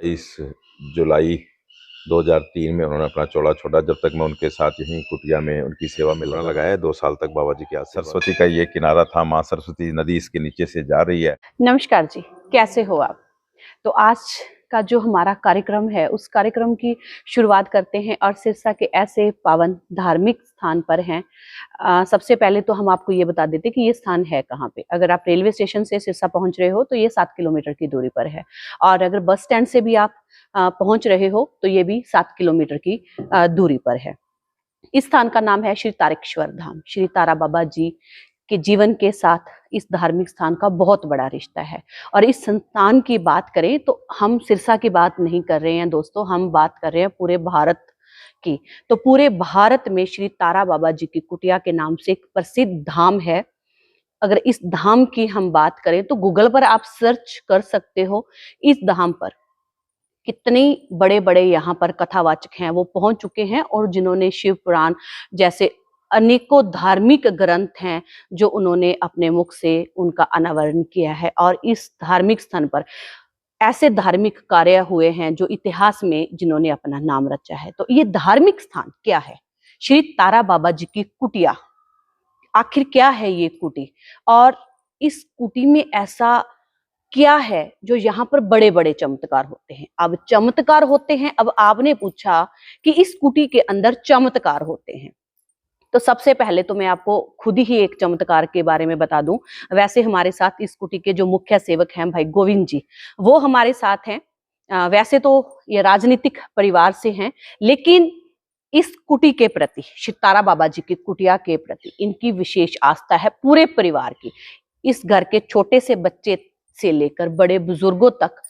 जुलाई 2003 में उन्होंने अपना चौला छोड़ा। जब तक मैं उनके साथ यहीं कुटिया में उनकी सेवा में लगाया 2 साल तक बाबा जी के आशीर्वाद। सरस्वती का ये किनारा था, माँ सरस्वती नदी इसके नीचे से जा रही है। नमस्कार जी, कैसे हो आप? तो आज का जो हमारा कार्यक्रम है उस कार्यक्रम की शुरुआत करते हैं और सिरसा के ऐसे पावन धार्मिक स्थान पर हैं। सबसे पहले तो हम आपको ये बता देते कि ये स्थान है कहाँ पे। अगर आप रेलवे स्टेशन से सिरसा पहुंच रहे हो तो ये 7 किलोमीटर की दूरी पर है, और अगर बस स्टैंड से भी आप पहुंच रहे हो तो ये भी 7 किलोमीटर की दूरी पर है। इस स्थान का नाम है श्री तारकेश्वर धाम। श्री तारा बाबा जी के जीवन के साथ इस धार्मिक स्थान का बहुत बड़ा रिश्ता है। और इस संस्थान की बात करें तो हम सिरसा की बात नहीं कर रहे हैं दोस्तों, हम बात कर रहे हैं पूरे भारत की। तो पूरे भारत में श्री तारा बाबा जी की कुटिया के नाम से एक प्रसिद्ध धाम है। अगर इस धाम की हम बात करें तो गूगल पर आप सर्च कर सकते हो। इस धाम पर कितने बड़े बड़े यहाँ पर कथावाचक हैं वो पहुंच चुके हैं, और जिन्होंने शिव पुराण जैसे अनेकों धार्मिक ग्रंथ हैं जो उन्होंने अपने मुख से उनका अनावरण किया है। और इस धार्मिक स्थान पर ऐसे धार्मिक कार्य हुए हैं जो इतिहास में जिन्होंने अपना नाम रचा है। तो ये धार्मिक स्थान क्या है? श्री तारा बाबा जी की कुटिया। आखिर क्या है ये कुटी, और इस कुटी में ऐसा क्या है जो यहाँ पर बड़े बड़े चमत्कार होते हैं? अब चमत्कार होते हैं, अब आपने पूछा कि इस कुटी के अंदर चमत्कार होते हैं, तो सबसे पहले तो मैं आपको खुद ही एक चमत्कार के बारे में बता दूं। वैसे हमारे साथ इस कुटी के जो मुख्य सेवक हैं भाई गोविंद जी, वो हमारे साथ हैं। वैसे तो ये राजनीतिक परिवार से हैं, लेकिन इस कुटी के प्रति, श्री तारा बाबा जी की कुटिया के प्रति इनकी विशेष आस्था है पूरे परिवार की। इस घर के छोटे से बच्चे से लेकर बड़े बुजुर्गों तक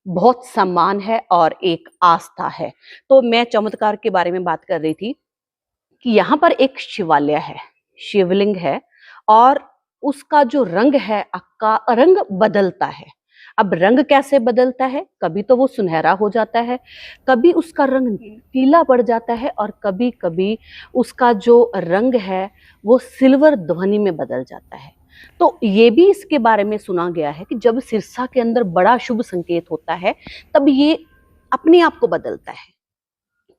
बहुत सम्मान है और एक आस्था है। तो मैं चमत्कार के बारे में बात कर रही थी कि यहाँ पर एक शिवालय है, शिवलिंग है, और उसका जो रंग है का रंग बदलता है। अब रंग कैसे बदलता है? कभी तो वो सुनहरा हो जाता है, कभी उसका रंग पीला पड़ जाता है, और कभी कभी उसका जो रंग है वो सिल्वर ध्वनि में बदल जाता है। तो ये भी इसके बारे में सुना गया है कि जब सिरसा के अंदर बड़ा शुभ संकेत होता है तब ये अपने आप को बदलता है।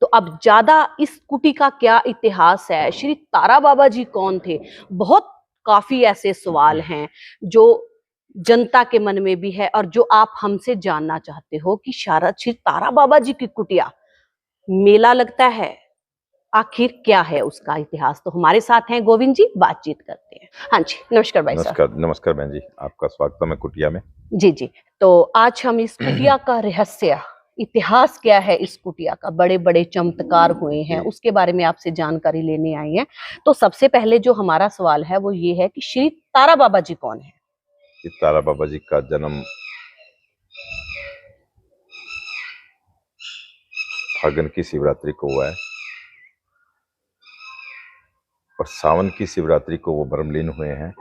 तो अब ज्यादा इस कुटी का क्या इतिहास है, श्री तारा बाबा जी कौन थे, बहुत काफी ऐसे सवाल हैं जो जनता के मन में भी है और जो आप हमसे जानना चाहते हो कि शारद श्री तारा बाबा जी की कुटिया मेला लगता है, आखिर क्या है उसका इतिहास। तो हमारे साथ हैं गोविंद जी, बातचीत करते हैं। हाँ जी, नमस्कार भाई साहब। नमस्कार, नमस्कार बहन जी, आपका स्वागत है कुटिया में। जी जी, तो आज हम इस कुटिया का रहस्य, इतिहास क्या है इस कुटिया का, बड़े बड़े चमत्कार हुए हैं उसके बारे में आपसे जानकारी लेने आई हैं। तो सबसे पहले जो हमारा सवाल है वो ये है कि श्री तारा बाबा जी कौन है? श्री तारा बाबा जी का जन्म फागुन की शिवरात्रि को हुआ है, और सावन की शिवरात्रि को वो ब्रह्मलीन हुए हैं।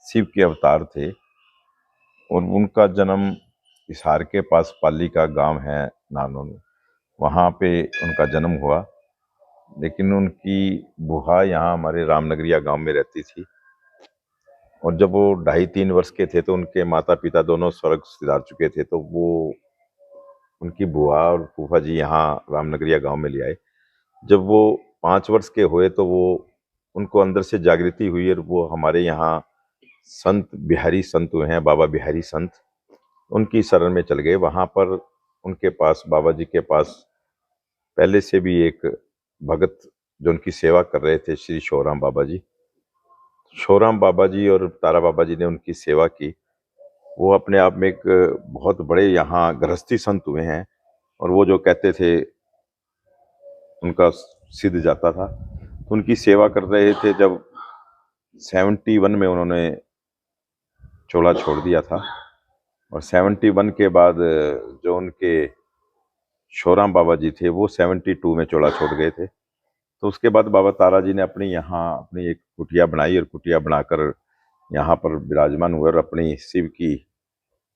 शिव के अवतार थे, और उनका जन्म हिसार के पास पाली का गांव है नानोन, वहाँ पे उनका जन्म हुआ। लेकिन उनकी बुआ यहाँ हमारे रामनगरिया गांव में रहती थी, और जब वो 2.5-3 वर्ष के थे तो उनके माता पिता दोनों स्वर्ग सिधार चुके थे। तो वो उनकी बुआ और फूफा जी यहाँ रामनगरिया गांव में ले आए। जब वो 5 वर्ष के हुए तो वो उनको अंदर से जागृति हुई, और वो हमारे यहाँ संत बिहारी संत हुए हैं, बाबा बिहारी संत, उनकी शरण में चल गए। वहाँ पर उनके पास, बाबा जी के पास पहले से भी एक भगत जो उनकी सेवा कर रहे थे, श्री शोराम बाबा जी। शोराम बाबा जी और तारा बाबा जी ने उनकी सेवा की। वो अपने आप में एक बहुत बड़े यहाँ गृहस्थी संत हुए हैं, और वो जो कहते थे उनका सिद्ध जाता था। तो उनकी सेवा कर रहे थे। जब 71 में उन्होंने चोला छोड़ दिया था, और 71 के बाद जो उनके शोराम बाबा जी थे वो 72 में चोला छोड़ गए थे। तो उसके बाद बाबा तारा जी ने अपनी एक कुटिया बनाई, और कुटिया बनाकर यहाँ पर विराजमान हुए और अपनी शिव की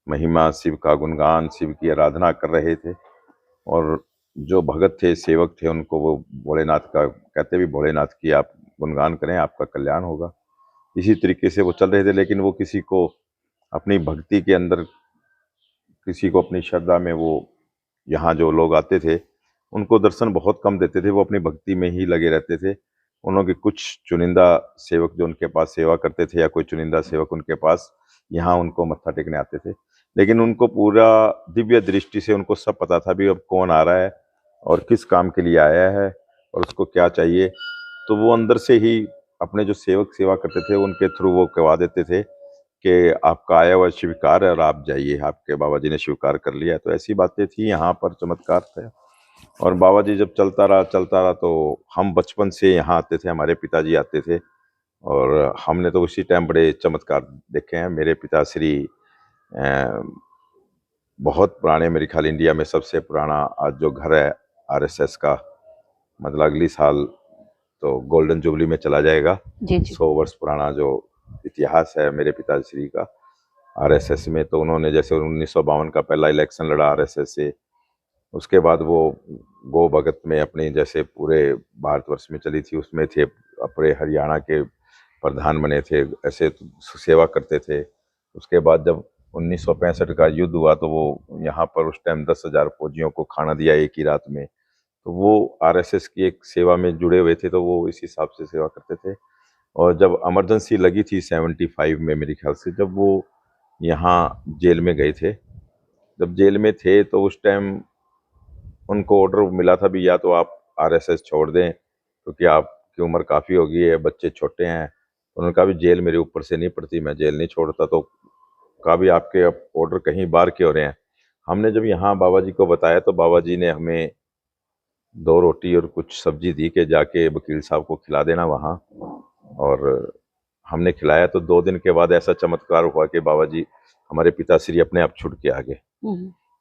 महिमा, शिव का गुणगान, शिव की आराधना कर रहे थे। और जो भगत थे, सेवक थे, उनको वो भोलेनाथ का कहते भी, भोलेनाथ की आप गुणगान करें आपका कल्याण होगा। इसी तरीके से वो चल रहे थे। लेकिन वो किसी को अपनी भक्ति के अंदर, किसी को अपनी श्रद्धा में वो यहाँ जो लोग आते थे उनको दर्शन बहुत कम देते थे, वो अपनी भक्ति में ही लगे रहते थे। उन्होंने कुछ चुनिंदा सेवक जो उनके पास सेवा करते थे या कोई चुनिंदा सेवक उनके पास यहाँ उनको मत्था टेकने आते थे, लेकिन उनको पूरा दिव्य दृष्टि से उनको सब पता था भी अब कौन आ रहा है और किस काम के लिए आया है और उसको क्या चाहिए। तो वो अंदर से ही अपने जो सेवक सेवा करते थे उनके थ्रू वो कहवा देते थे कि आपका आया हुआ स्वीकार है और आप जाइए, आपके बाबा जी ने स्वीकार कर लिया। तो ऐसी बातें थी, यहाँ पर चमत्कार थे। और बाबा जी जब चलता रहा तो हम बचपन से यहाँ आते थे, हमारे पिताजी आते थे और हमने तो उसी टाइम बड़े चमत्कार देखे हैं। मेरे पिताश्री बहुत पुराने, मेरे ख्याल इंडिया में सबसे पुराना आज जो घर है आरएसएस का, मतलब अगली साल तो गोल्डन जुबली में चला जाएगा। जी जी। 100 वर्ष पुराना जो इतिहास है मेरे पिताश्री का आरएसएस में। तो उन्होंने जैसे 1952 का पहला इलेक्शन लड़ा आरएसएस से, उसके बाद वो गो भगत में अपनी जैसे पूरे भारतवर्ष में चली थी उसमें थे, अपने हरियाणा के प्रधान बने थे, ऐसे सेवा करते थे। उसके बाद जब 1965 का युद्ध हुआ तो वो यहाँ पर उस टाइम 10,000 फौजियों को खाना दिया एक ही रात में। तो वो आरएसएस की एक सेवा में जुड़े हुए थे, तो वो इस हिसाब से सेवा करते थे। और जब इमरजेंसी लगी थी 75 में मेरे ख्याल से, जब वो यहाँ जेल में गए थे, जब जेल में थे तो उस टाइम उनको ऑर्डर मिला था भी या तो आप आरएसएस छोड़ दें क्योंकि आपकी उम्र काफ़ी हो गई है, बच्चे छोटे हैं। उन्होंने कहा भी जेल मेरे ऊपर से नहीं पड़ती, मैं जेल नहीं छोड़ता। तो कहा भी आपके ऑर्डर कहीं बाहर के हो रहे हैं। हमने जब यहाँ बाबा जी को बताया तो बाबा जी ने हमें 2 रोटी और कुछ सब्जी दी कि जाके वकील साहब को खिला देना वहाँ। और हमने खिलाया तो 2 दिन के बाद ऐसा चमत्कार हुआ कि बाबा जी, हमारे पिताश्री अपने आप छुट के आ गए।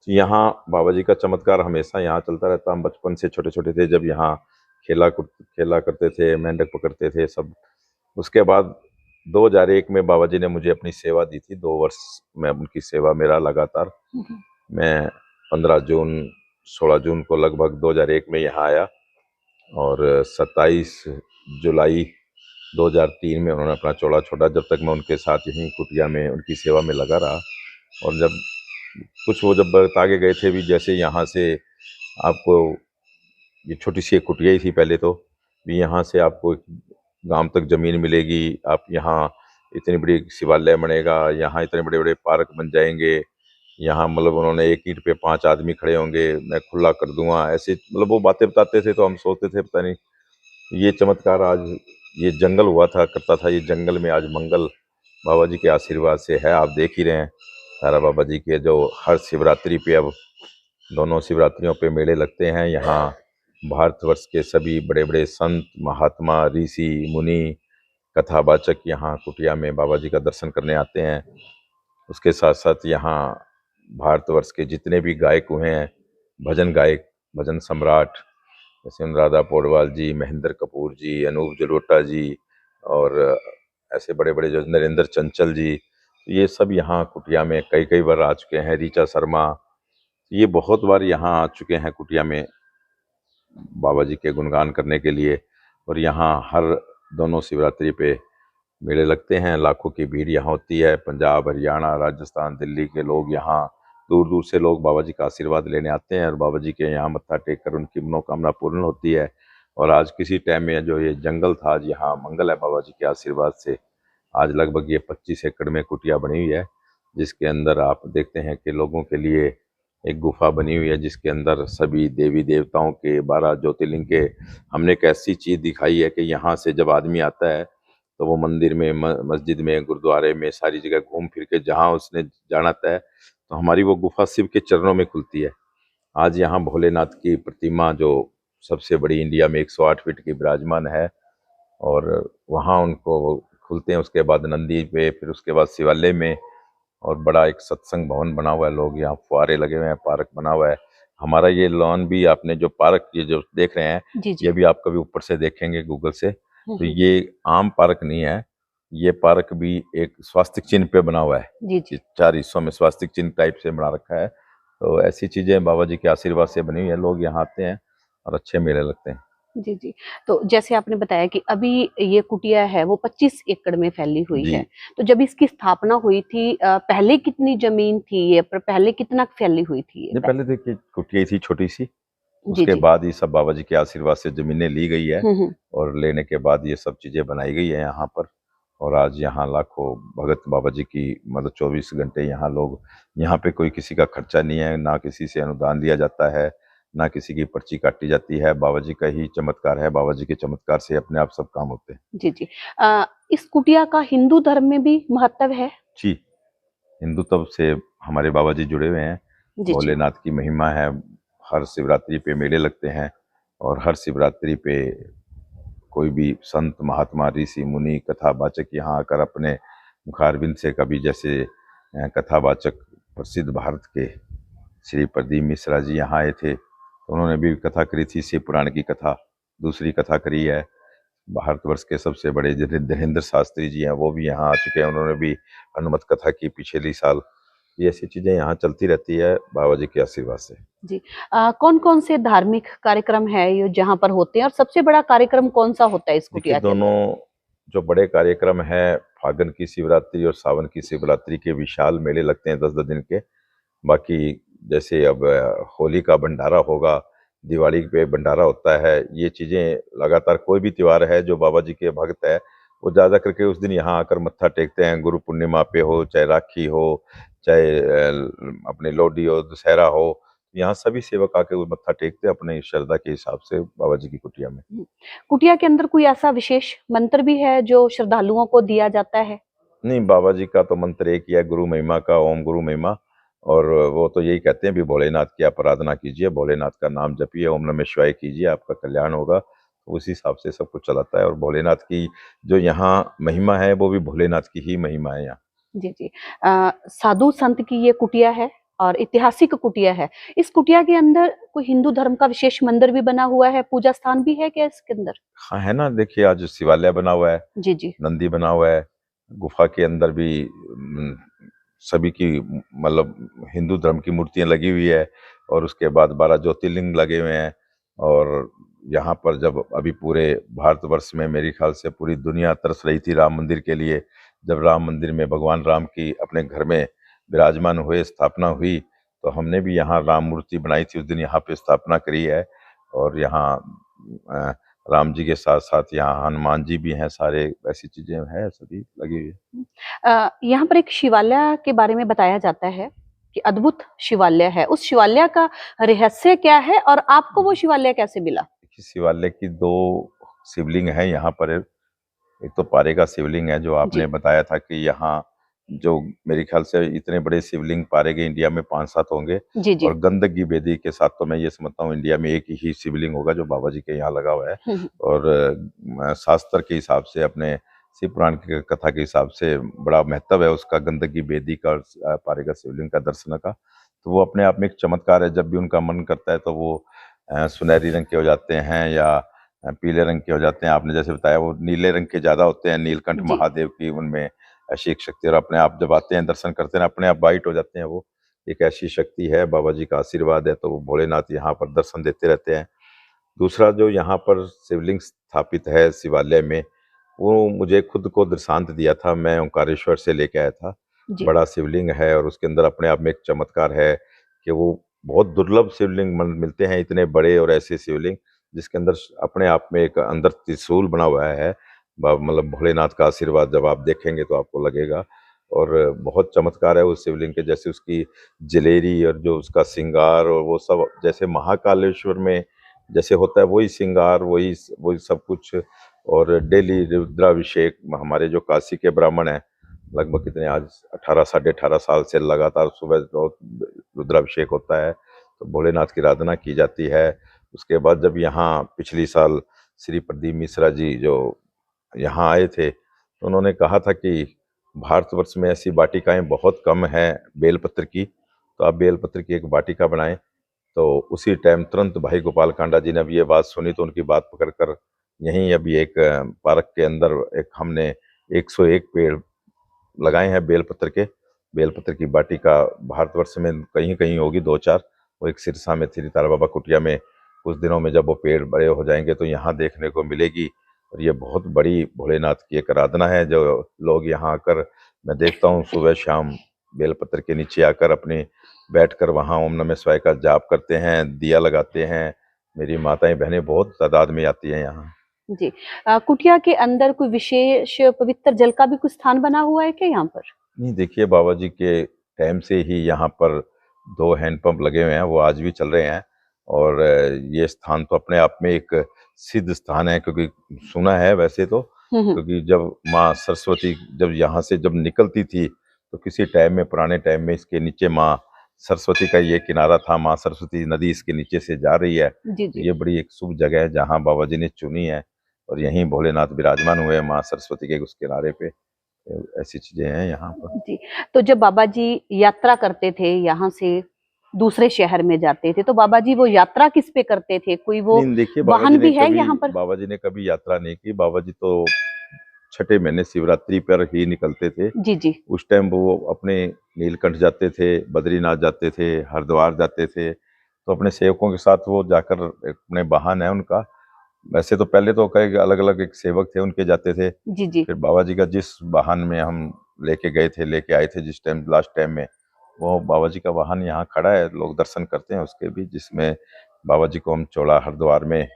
तो यहाँ बाबा जी का चमत्कार हमेशा यहाँ चलता रहता। हम बचपन से छोटे छोटे थे जब यहाँ खेला करते थे, मेंढक पकड़ते थे सब। उसके बाद 2001 में बाबा जी ने मुझे अपनी सेवा दी थी, 2 वर्ष में उनकी सेवा मेरा लगातार। मैं 15 जून 16 जून को लगभग 2001 में यहाँ आया और 27 जुलाई 2003 में उन्होंने अपना चौड़ा छोड़ा। जब तक मैं उनके साथ यहीं कुटिया में उनकी सेवा में लगा रहा। और जब कुछ वो जब बता के गए थे भी, जैसे यहाँ से आपको ये छोटी सी एक कुटिया ही थी पहले, तो भी यहाँ से आपको गांव तक ज़मीन मिलेगी, आप यहाँ इतनी बड़ी शिवालय बनेगा, यहाँ इतने बड़े बड़े पार्क बन जाएंगे, यहाँ मतलब उन्होंने एक ईंट पे 5 आदमी खड़े होंगे, मैं खुला कर दूंगा, ऐसे मतलब वो बातें बताते थे। तो हम सोचते थे पता नहीं ये चमत्कार आज ये जंगल हुआ था करता था, ये जंगल में आज मंगल बाबा जी के आशीर्वाद से है। आप देख ही रहे हैं तारा बाबा जी के जो हर शिवरात्रि पे, अब दोनों शिवरात्रियों पे मेले लगते हैं। यहाँ भारतवर्ष के सभी बड़े बड़े संत महात्मा ऋषि मुनि कथावाचक यहाँ कुटिया में बाबा जी का दर्शन करने आते हैं। उसके साथ साथ यहाँ भारतवर्ष के जितने भी गायक हुए हैं, भजन गायक, भजन सम्राट, जैसे अनुराधा पौडवाल जी, महेंद्र कपूर जी, अनूप जलोटा जी, और ऐसे बड़े बड़े जो नरेंद्र चंचल जी, ये सब यहाँ कुटिया में कई कई बार आ चुके हैं। ऋचा शर्मा, ये बहुत बार यहाँ आ चुके हैं कुटिया में बाबा जी के गुणगान करने के लिए। और यहाँ हर दोनों शिवरात्रि पे मेले लगते हैं, लाखों की भीड़ यहाँ होती है। पंजाब, हरियाणा, राजस्थान, दिल्ली के लोग यहाँ, दूर दूर से लोग बाबा जी का आशीर्वाद लेने आते हैं और बाबा जी के यहाँ मत्था टेक कर उनकी मनोकामना पूर्ण होती है। और आज किसी टाइम में जो ये जंगल था, आज यहाँ मंगल है बाबा जी के आशीर्वाद से। आज लगभग ये 25 एकड़ में कुटिया बनी हुई है, जिसके अंदर आप देखते हैं कि लोगों के लिए एक गुफा बनी हुई है, जिसके अंदर सभी देवी देवताओं के 12 ज्योतिर्लिंग के हमने एक ऐसी चीज़ दिखाई है कि यहाँ से जब आदमी आता है तो वो मंदिर में, मस्जिद में, गुरुद्वारे में, सारी जगह घूम फिर के जहाँ उसने जाना था तो हमारी वो गुफा शिव के चरणों में खुलती है। आज यहाँ भोलेनाथ की प्रतिमा जो सबसे बड़ी इंडिया में 108 फीट की विराजमान है, और वहाँ उनको खुलते हैं। उसके बाद नंदी पे, फिर उसके बाद शिवालय में, और बड़ा एक सत्संग भवन बना हुआ है। लोग यहाँ फुहारे लगे हुए हैं, पार्क बना हुआ है। हमारा ये लॉन भी, आपने जो पार्क ये जो देख रहे हैं, जी जी। ये भी आप कभी ऊपर से देखेंगे गूगल से, तो ये आम पार्क नहीं है, ये पार्क भी एक स्वास्तिक चिन्ह पे बना हुआ है। जी जी। 4 हिस्सों में स्वास्तिक चिन्ह टाइप से बना रखा है। तो ऐसी चीजें बाबा जी के आशीर्वाद से बनी हुई है, लोग यहाँ आते हैं और अच्छे मेले लगते हैं। जी, जी। तो जैसे आपने बताया कि अभी ये कुटिया है वो 25 एकड़ में फैली हुई जी। है। तो जब इसकी स्थापना हुई थी पहले कितनी ज़मीन थी ये पहले कितना फैली हुई थी ये नहीं, पहले देखिए कुटिया थी छोटी-सी, जी, उसके जी। बाद ये सब बाबा जी के आशीर्वाद से ज़मीनें ली गई है हुँ, हुँ। और लेने के बाद ये सब चीज़ें बनाई गई है यहाँ पर। और आज यहाँ लाखों भगत बाबा जी की मतलब 24 घंटे यहाँ लोग, यहाँ पे कोई किसी का खर्चा नहीं है, ना किसी से अनुदान लिया जाता है, ना किसी की पर्ची काटी जाती है। बाबा जी का ही चमत्कार है, बाबा जी के चमत्कार से अपने आप सब काम होते हैं। जी, जी। इस कुटिया का हिंदू धर्म में भी महत्व है? जी, हिंदू तब से हमारे बाबा जी जुड़े हुए हैं। जी, जी। भोलेनाथ की महिमा है, हर शिवरात्रि पे मेले लगते हैं और हर शिवरात्रि पे कोई भी संत महात्मा ऋषि मुनि कथावाचक यहाँ आकर अपने मुखारबिंद से, कभी जैसे कथावाचक प्रसिद्ध भारत के श्री प्रदीप मिश्रा जी यहाँ आए थे, तो उन्होंने भी कथा करी थी, शिव पुराण की कथा। दूसरी कथा करी है भारतवर्ष के सबसे बड़े धीरेन्द्र शास्त्री जी हैं, वो भी यहाँ आ चुके हैं, उन्होंने भी हनुमत कथा की पिछले साल। ये ऐसी चीज़ें यहाँ चलती रहती है बाबा जी के आशीर्वाद से। जी। कौन-कौन से धार्मिक कार्यक्रम है ये जहाँ पर होते हैं और सबसे बड़ा कार्यक्रम कौन-सा होता है इस देखिए, कुटिया के दोनों अंदर? जो बड़े कार्यक्रम हैं, फागुन की शिवरात्रि और सावन की शिवरात्रि के विशाल मेले लगते हैं 10-10 दिन के। बाकी जैसे अब होली का भंडारा होगा, दिवाली पे भंडारा होता है, ये चीज़ें लगातार, कोई भी त्योहार है जो बाबा जी के भक्त है, वो ज़्यादा करके उस दिन यहाँ आकर मत्था टेकते हैं। गुरु पूर्णिमा पे हो, चाहे राखी हो, चाहे अपने लोहड़ी हो, दशहरा हो, यहाँ सभी सेवक आके वो मत्था टेकते हैं अपनी श्रद्धा के हिसाब से बाबा जी की कुटिया में। हुँ। कुटिया के अंदर कोई ऐसा विशेष मंत्र भी है जो श्रद्धालुओं को दिया जाता है? नहीं, बाबा जी का तो मंत्र एक ही है, गुरु महिमा का, ओम गुरु महिमा। और वो तो यही कहते हैं भी भोलेनाथ की आप आराधना कीजिए, भोलेनाथ का नाम जपिए, ओम नमः शिवाय कीजिए, आपका कल्याण होगा। तो उस हिसाब से सब कुछ चलाता है और भोलेनाथ की जो यहाँ महिमा है, वो भी भोलेनाथ की ही महिमा है यहाँ। जी, जी। साधु संत की ये कुटिया है और ऐतिहासिक कुटिया है। इस कुटिया के अंदर कोई हिंदू धर्म का विशेष मंदिर भी बना हुआ है, पूजा स्थान भी है क्या इसके अंदर? हाँ, है ना, देखिए आज शिवालय बना हुआ है, जी, जी। नंदी बना हुआ है, गुफा के अंदर भी सभी की मतलब हिंदू धर्म की मूर्तियाँ लगी हुई है और उसके बाद 12 ज्योतिर्लिंग लगे हुए हैं। और यहाँ पर जब अभी पूरे भारतवर्ष में मेरे ख्याल से पूरी दुनिया तरस रही थी राम मंदिर के लिए, जब राम मंदिर में भगवान राम की अपने घर में विराजमान हुए, स्थापना हुई, तो हमने भी यहाँ राम मूर्ति बनाई थी, उस दिन यहाँ पे स्थापना करी है। और यहाँ अ, राम जी के साथ-साथ यहाँ हनुमान जी भी हैं, सारे ऐसी चीज़ें हैं, सभी लगी हुई है। यहाँ पर एक शिवालय के बारे में बताया जाता है कि अद्भुत शिवालय है। उस शिवालय का रहस्य क्या है और आपको वो शिवालय कैसे मिला? देखिए, शिवालय की 2 शिवलिंग हैं यहाँ पर। एक तो पारे का शिवलिंग है जो आपने जी। बताया था कि यहाँ जो मेरे ख्याल से इतने बड़े शिवलिंग पारे के इंडिया में 5-7 होंगे। जी, जी। और गंधक बेदी के साथ तो मैं ये समझता हूँ इंडिया में एक ही शिवलिंग होगा जो बाबा जी के यहाँ लगा हुआ है। हुँ, हुँ। और शास्त्र के हिसाब से, अपने शिव पुराण की कथा के हिसाब से बड़ा महत्व है उसका, गंधक बेदी का और पारे का शिवलिंग का दर्शन का। तो वो अपने आप में एक चमत्कार है, जब भी उनका मन करता है तो वो सुनहरी रंग के हो जाते हैं या पीले रंग के हो जाते हैं। आपने जैसे बताया वो नीले रंग के ज़्यादा होते हैं, नीलकंठ जी। महादेव की उनमें ऐसी एक शक्ति, और अपने आप जब आते हैं दर्शन करते हैं अपने आप वाइट हो जाते हैं वो। एक ऐसी शक्ति है, बाबा जी का आशीर्वाद है, तो वो भोलेनाथ यहाँ पर दर्शन देते रहते हैं। दूसरा जो यहाँ पर शिवलिंग स्थापित है शिवालय में, वो मुझे खुद को दृष्टांत दिया था, मैं ओंकारेश्वर से लेके आया था। जी। बड़ा शिवलिंग है और उसके अंदर अपने आप में एक चमत्कार है कि वो बहुत दुर्लभ शिवलिंग मिलते हैं, इतने बड़े और ऐसे शिवलिंग जिसके अंदर अपने आप में एक अंदर त्रिशूल बना हुआ है। मतलब भोलेनाथ का आशीर्वाद जब आप देखेंगे तो आपको लगेगा। और बहुत चमत्कार है उस शिवलिंग के, जैसे उसकी जलेरी और जो उसका श्रृंगार और वो सब, जैसे महाकालेश्वर में जैसे होता है वही श्रृंगार, वही वही सब कुछ। और डेली रुद्राभिषेक, हमारे जो काशी के ब्राह्मण हैं, लगभग कितने आज 18 साढ़े 18 साल से लगातार सुबह रोज रुद्राभिषेक होता है, तो भोलेनाथ की आराधना की जाती है। उसके बाद जब यहाँ पिछली साल श्री प्रदीप मिश्रा जी जो यहाँ आए थे, तो उन्होंने कहा था कि भारतवर्ष में ऐसी वाटिकाएं बहुत कम हैं बेलपत्र की, तो आप बेलपत्र की एक वाटिका बनाएं। तो उसी टाइम तुरंत भाई गोपाल कांडा जी ने अब ये बात सुनी, तो उनकी बात पकड़ कर यहीं अभी एक पार्क के अंदर एक हमने 101 पेड़ लगाए हैं बेलपत्र के। बेलपत्र की वाटिका भारतवर्ष में कहीं कहीं होगी 2-4, वो एक सिरसा में थी, तारा बाबा कुटिया में कुछ दिनों में जब वो पेड़ बड़े हो जाएंगे तो यहाँ देखने को मिलेगी। और ये बहुत बड़ी भोलेनाथ की एक आराधना है जो लोग यहाँ आकर, मैं देखता हूँ सुबह शाम बेलपत्र के नीचे आकर अपने बैठकर वहाँ ओम नमः शिवाय का जाप करते हैं, दिया लगाते हैं। मेरी माताएं बहनें बहुत तादाद में आती हैं यहाँ। जी। कुटिया के अंदर कोई विशेष पवित्र जल का भी कुछ स्थान बना हुआ है क्या यहाँ पर? नहीं, देखिए बाबा जी के टाइम से ही यहाँ पर 2 हैंडपंप लगे हुए हैं, वो आज भी चल रहे हैं। और ये स्थान तो अपने आप में एक सिद्ध स्थान है, क्योंकि सुना है वैसे तो, हम्म। क्योंकि जब माँ सरस्वती जब यहाँ से जब निकलती थी तो किसी टाइम में, पुराने टाइम में, इसके नीचे माँ सरस्वती का ये किनारा था, माँ सरस्वती नदी इसके नीचे से जा रही है। जी तो जी ये बड़ी एक शुभ जगह है जहाँ बाबा जी ने चुनी है, और यहीं भोलेनाथ विराजमान हुए हैं माँ सरस्वती के उस किनारे पे। ऐसी चीजें हैं यहाँ पर। जी। तो जब बाबा जी यात्रा करते थे, यहाँ से दूसरे शहर में जाते थे, तो बाबा जी वो यात्रा किस पे करते थे? कोई वो नहीं, देखिए वाहन भी है यहाँ पर? बाबा जी ने कभी यात्रा नहीं की। बाबा जी तो छठे महीने शिवरात्रि पर ही निकलते थे। जी जी उस टाइम वो अपने नीलकंठ जाते थे, बद्रीनाथ जाते थे, हरिद्वार जाते थे। तो अपने सेवकों के साथ वो जाकर, अपने वाहन है उनका। वैसे तो पहले तो कई अलग अलग एक सेवक थे उनके जाते थे। जी जी फिर बाबा जी का जिस वाहन में हम लेके गए थे, लेके आए थे जिस टाइम, लास्ट टाइम में, वो बाबा जी का वाहन यहाँ खड़ा है, लोग दर्शन करते हैं उसके भी, जिसमें बाबा जी को हम चौड़ा हरिद्वार में,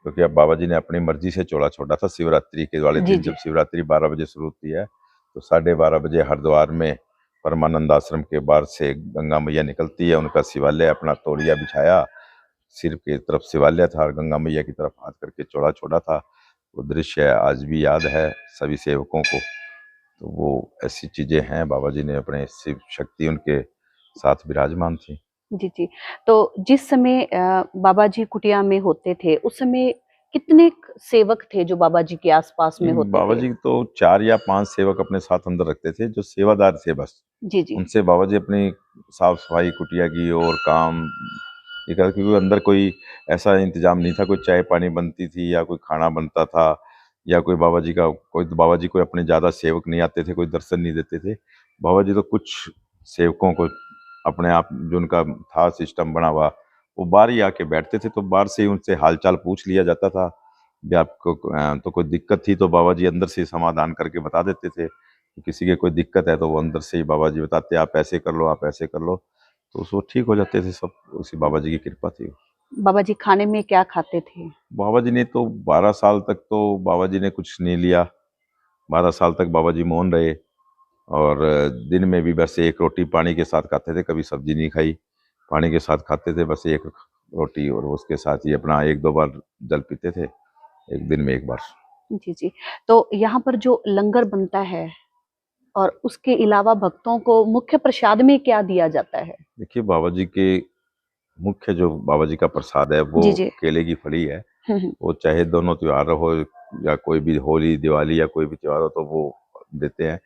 क्योंकि अब बाबा जी ने अपनी मर्जी से चौड़ा छोड़ा था। शिवरात्रि के वाले जी दिन, जी जब शिवरात्रि 12 बजे शुरू होती है, तो 12:30 बजे हरिद्वार में परमानंद आश्रम के बाहर से गंगा मैया निकलती है। उनका शिवालय, अपना तौलिया बिछाया, सिर की तरफ शिवालय था और गंगा मैया की तरफ हाथ करके चौड़ा छोड़ा था। वो दृश्य आज भी याद है सभी सेवकों को। तो वो ऐसी चीजें हैं, बाबा जी ने अपने शिव शक्ति उनके साथ विराजमान थी। जी जी। तो जिस समय बाबा जी कुटिया में होते थे, उस समय कितने सेवक थे जो बाबा जी के आसपास में होते बाबा थे? जी तो 4 या 5 सेवक अपने साथ अंदर रखते थे, जो सेवादार थे बस। जी जी उनसे बाबा जी अपनी साफ सफाई कुटिया की और काम ये कर, क्योंकि अंदर कोई ऐसा इंतजाम नहीं था, कोई चाय पानी बनती थी या कोई खाना बनता था, या कोई बाबा जी का बाबा जी कोई अपने ज़्यादा सेवक नहीं आते थे, कोई दर्शन नहीं देते थे। बाबा जी तो कुछ सेवकों को अपने आप, जो उनका था सिस्टम बना हुआ, वो बाहर ही आके बैठते थे, तो बाहर से ही उनसे हालचाल पूछ लिया जाता था। भी आपको तो कोई दिक्कत थी तो बाबा जी अंदर से ही समाधान करके बता देते थे। किसी के कोई दिक्कत है तो वो अंदर से ही बाबा जी बताते, आप ऐसे कर लो, आप ऐसे कर लो, तो उसको ठीक हो जाते थे सब। उसी बाबा जी की कृपा थी। बाबा जी खाने में क्या खाते थे? बाबा जी ने तो 12 साल तक तो बाबा जी ने कुछ नहीं लिया। 12 साल तक बाबा जी मौन रहे, और दिन में भी बस एक रोटी पानी के साथ खाते थे, कभी सब्जी नहीं खाई। पानी के साथ खाते थे बस एक रोटी, और उसके साथ ही अपना 1-2 बार जल पीते थे, एक दिन में 1 बार। जी जी। तो यहाँ पर जो लंगर बनता है और उसके अलावा भक्तों को मुख्य प्रसाद में क्या दिया जाता है? देखिए बाबा जी के मुख्य जो बाबा जी का प्रसाद है वो जी जी केले की फली है। हम्म। वो चाहे दोनों त्योहार हो, या कोई भी होली दिवाली या कोई भी त्योहार हो, तो वो देते हैं।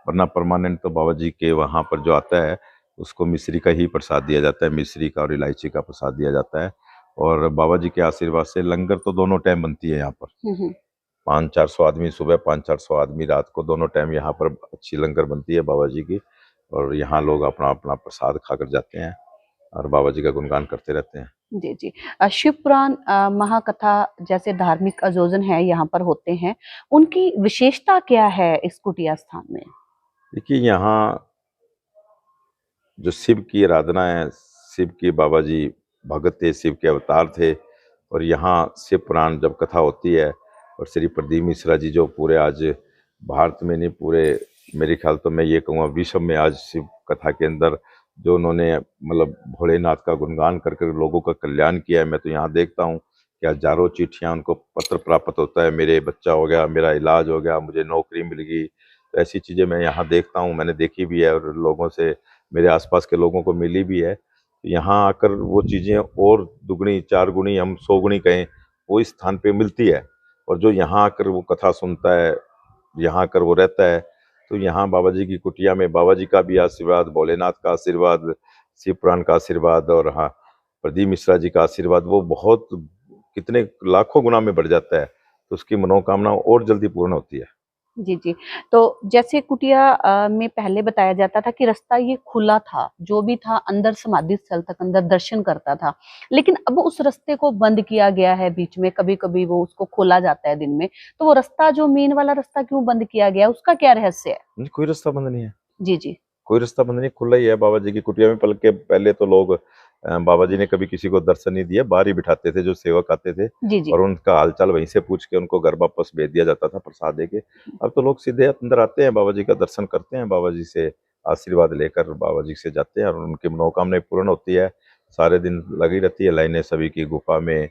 वरना परमानेंट तो बाबा जी के वहाँ पर जो आता है उसको मिश्री का ही प्रसाद दिया जाता है, मिश्री का और इलायची का प्रसाद दिया जाता है। और बाबा जी के आशीर्वाद से लंगर तो दोनों टाइम बनती है यहाँ पर। हम्म। 500-400 आदमी सुबह, 500-400 आदमी रात को, दोनों टाइम यहाँ पर अच्छी लंगर बनती है बाबा जी की। और यहाँ लोग अपना अपना प्रसाद खाकर जाते हैं और बाबा जी का गुणगान करते रहते हैं। जी जी। शिव पुराण महाकथा जैसे धार्मिक आयोजन है यहाँ पर होते हैं, उनकी विशेषता क्या है इस कुटिया स्थान में? देखिए यहाँ जो शिव की आराधना है, शिव के बाबा जी भगत थे, शिव के अवतार थे। और यहाँ शिव पुराण जब कथा होती है, और श्री प्रदीप मिश्रा जी जो पूरे आज भारत में नहीं, पूरे मेरे ख्याल तो मैं ये कहूँगा विश्व में आज शिव कथा के अंदर जो उन्होंने मतलब भोलेनाथ का गुणगान करके लोगों का कल्याण किया है। मैं तो यहाँ देखता हूँ कि हजारों चिट्ठियाँ उनको पत्र प्राप्त होता है, मेरे बच्चा हो गया, मेरा इलाज हो गया, मुझे नौकरी मिल गई। तो ऐसी चीज़ें मैं यहाँ देखता हूँ, मैंने देखी भी है, और लोगों से, मेरे आसपास के लोगों को मिली भी है। तो यहाँ आकर वो चीज़ें और दुगनी 4 गुनी, हम 100 गुनी कहें, वो इस स्थान पे मिलती है। और जो यहाँ आकर वो कथा सुनता है, यहाँ आकर वो रहता है, तो यहाँ बाबा जी की कुटिया में बाबा जी का भी आशीर्वाद, भोलेनाथ का आशीर्वाद, शिव पुराण का आशीर्वाद, और हाँ प्रदीप मिश्रा जी का आशीर्वाद, वो बहुत कितने लाखों गुना में बढ़ जाता है। तो उसकी मनोकामना और जल्दी पूर्ण होती है। जी, जी। तो जैसे कुटिया में पहले बताया जाता था कि रास्ता ये खुला था, जो भी था अंदर समाधि स्थल तक अंदर दर्शन करता था। लेकिन अब उस रास्ते को बंद किया गया है बीच में, कभी-कभी वो उसको खोला जाता है दिन में। तो वो रास्ता जो मेन वाला रास्ता क्यों बंद किया गया, उसका क्या रहस्य है? नहीं, कोई रास्ता बंद नहीं है। जी, जी। कोई रास्ता बंद नहीं, खुला ही है। बाबा जी की कुटिया में पल के पहले तो लोग बाबा जी ने कभी किसी को दर्शन नहीं दिया, बाहर ही बिठाते थे जो सेवक आते थे, जी, जी। और उनका हालचाल वहीं से पूछ के उनको घर वापस भेज दिया जाता था प्रसाद दे के। अब तो लोग सीधे अंदर आते हैं, बाबा जी का दर्शन करते हैं, बाबा जी से आशीर्वाद लेकर बाबा जी से जाते हैं, और उनकी मनोकामनाएं पूर्ण होती है। सारे दिन लगी रहती है लाइनें सभी की, गुफा में,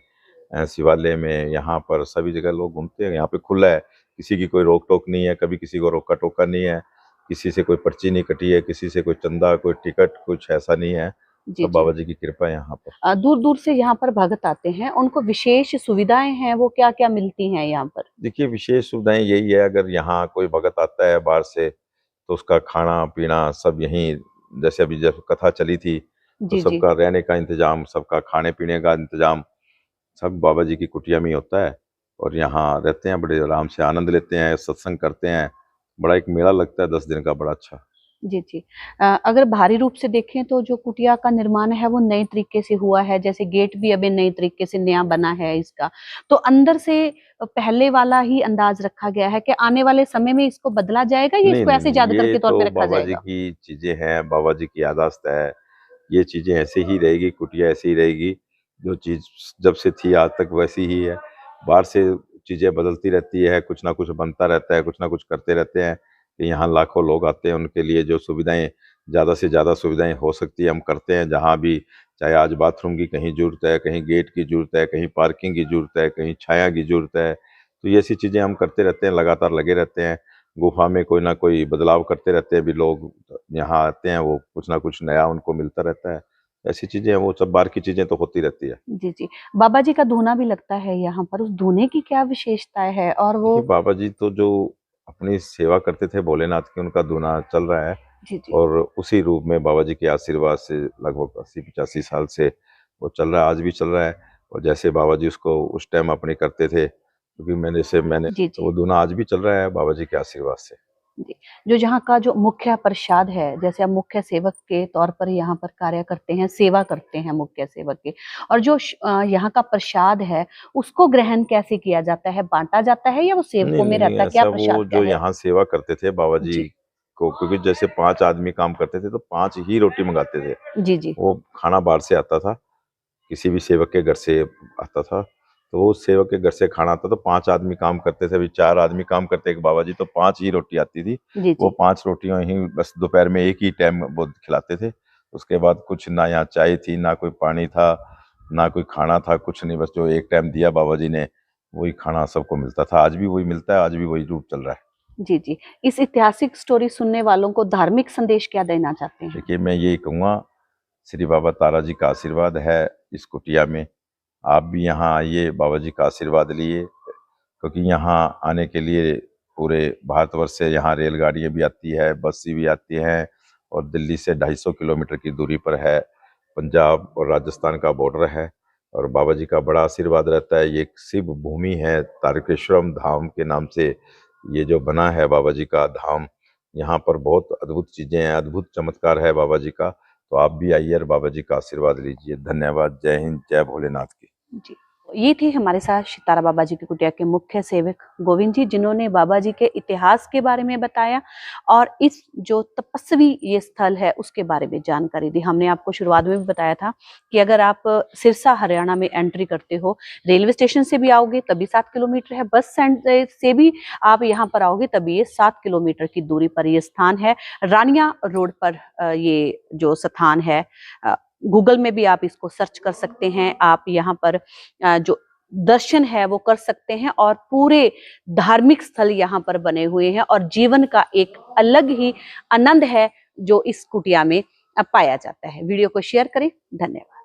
शिवालय में, यहाँ पर सभी जगह लोग घूमते हैं। यहाँ पे खुला है, किसी की कोई रोक टोक नहीं है, कभी किसी को रोका टोका नहीं है, किसी से कोई पर्ची नहीं कटी है, किसी से कोई चंदा, कोई टिकट, कुछ ऐसा नहीं है। जी, सब जी। बाबा जी की कृपा है यहाँ पर। दूर-दूर से यहाँ पर भक्त आते हैं, उनको विशेष सुविधाएँ हैं, वो क्या-क्या मिलती हैं यहाँ पर? देखिए, विशेष सुविधाएँ यही है, अगर यहाँ कोई भगत आता है बाहर से, तो उसका खाना-पीना सब यहीं, जैसे अभी जब कथा चली थी, तो जी, जी। सबका रहने का इंतज़ाम, सबका खाने-पीने का इंतज़ाम, सब बाबा जी की कुटिया में ही होता है। और यहाँ रहते हैं, बड़े आराम से आनंद लेते हैं, सत्संग करते हैं। बड़ा एक मेला लगता है 10 दिन का, बड़ा अच्छा। जी, जी। अगर बाहरी रूप से देखें तो जो कुटिया का निर्माण है वो नए तरीके से हुआ है, जैसे गेट भी अभी नए तरीके से नया बना है इसका। तो अंदर से पहले वाला ही अंदाज़ रखा गया है कि आने वाले समय में इसको बदला जाएगा या नहीं, इसको नहीं, ऐसे नहीं, जादूगर ये के तौर पे तो रखा बाबा जी जाएगा? की चीज़ें हैं, बाबा जी की याददाश्त है। ये चीज़ें ऐसे ही रहेगी, कुटिया ऐसे ही रहेगी। जो चीज़ जब से थी आज तक वैसी ही है। बाहर से चीज़ें बदलती रहती है, कुछ ना कुछ बनता रहता है, कुछ ना कुछ करते रहते हैं। कि यहाँ लाखों लोग आते हैं, उनके लिए जो सुविधाएँ, ज़्यादा से ज़्यादा सुविधाएँ हो सकती है, हम करते हैं। जहाँ भी, चाहे आज बाथरूम की कहीं ज़रूरत है, कहीं गेट की ज़रूरत है, कहीं पार्किंग की ज़रूरत है, कहीं छाया की ज़रूरत है, तो ये ऐसी चीज़ें हम करते रहते हैं, लगातार लगे रहते हैं। गुफ़ा में कोई ना कोई बदलाव करते रहते हैं, अभी लोग यहाँ आते हैं, वो कुछ ना कुछ नया उनको मिलता रहता है। ऐसी चीज़ें हैं, वो सब बाहर की चीज़ें तो होती रहती है। जी, जी। बाबा जी का धूना भी लगता है यहाँ पर, उस धूने की क्या विशेषताएँ है? और वो देखिए, बाबा जी तो जो अपनी सेवा करते थे भोलेनाथ की, उनका दूना चल रहा है, जी, जी। और उसी रूप में बाबा जी के आशीर्वाद से लगभग 80-85 साल से वो चल रहा है, आज भी चल रहा है। और जैसे बाबा जी उसको उस टाइम अपने करते थे, क्योंकि मैंने जी, तो जी। वो दूना आज भी चल रहा है बाबा जी के आशीर्वाद से। जी, जो यहाँ का जो मुख्य प्रसाद है, जैसे आप मुख्य सेवक के तौर पर यहाँ पर कार्य करते हैं, सेवा करते हैं मुख्य सेवक की और जो यहाँ का प्रसाद है, उसको ग्रहण कैसे किया जाता है? बाँटा जाता है या वो नहीं, सेवकों में नहीं, नहीं, रहता है? क्या ऐसा प्रसाद वो क्या जो है? यहाँ सेवा करते थे बाबा जी जी। को, क्योंकि जैसे 5 आदमी काम करते थे, तो 5 ही रोटी मँगाते थे। जी, जी। वो खाना बाहर से आता था, किसी भी सेवक के घर से आता था, तो वो उस सेवक के घर से खाना आता, तो 5 आदमी काम करते थे, अभी 4 आदमी काम करते एक बाबा जी, तो 5 ही रोटी आती थी। जी, वो जी। 5 रोटियाँ ही बस दोपहर में एक ही टाइम वो खिलाते थे। उसके बाद कुछ ना यहाँ चाय थी, ना कोई पानी था, ना कोई खाना था, कुछ नहीं, बस जो एक टाइम दिया बाबा जी ने, वही खाना सबको मिलता था। आज भी वही मिलता है, आज भी वही रूप चल रहा है। जी, जी। इस ऐतिहासिक स्टोरी सुनने वालों को धार्मिक संदेश क्या देना चाहते हैं? देखिए, मैं यही कहूँगा, श्री बाबा तारा जी का आशीर्वाद है इस कुटिया में। आप भी यहाँ आइए, बाबा जी का आशीर्वाद लिए, क्योंकि यहाँ आने के लिए पूरे भारतवर्ष से यहाँ रेलगाड़ियाँ भी आती है, बसें भी आती हैं, और दिल्ली से 250 किलोमीटर की दूरी पर है। पंजाब और राजस्थान का बॉर्डर है, और बाबा जी का बड़ा आशीर्वाद रहता है। ये एक शिव भूमि है, तारकेश्वरम धाम के नाम से ये जो बना है बाबा जी का धाम। यहाँ पर बहुत अद्भुत चीज़ें हैं, अद्भुत चमत्कार है बाबा जी का। तो आप भी आइए और बाबा जी का आशीर्वाद लीजिए। धन्यवाद। जय हिंद, जय भोलेनाथ की। जी। ये थे हमारे साथ सितारा बाबा जी की कुटिया के मुख्य सेवक गोविंद जी, जिन्होंने बाबा जी के इतिहास के बारे में बताया और इस जो तपस्वी ये स्थल है उसके बारे में जानकारी दी। हमने आपको शुरुआत में भी बताया था कि अगर आप सिरसा हरियाणा में एंट्री करते हो, रेलवे स्टेशन से भी आओगे तभी 7 किलोमीटर है, बस स्टैंड से भी आप यहाँ पर आओगे तभी ये 7 किलोमीटर की दूरी पर ये स्थान है। रानिया रोड पर ये जो स्थान है, गूगल में भी आप इसको सर्च कर सकते हैं। आप यहाँ पर जो दर्शन है वो कर सकते हैं और पूरे धार्मिक स्थल यहाँ पर बने हुए हैं और जीवन का एक अलग ही आनंद है जो इस कुटिया में पाया जाता है। वीडियो को शेयर करें। धन्यवाद।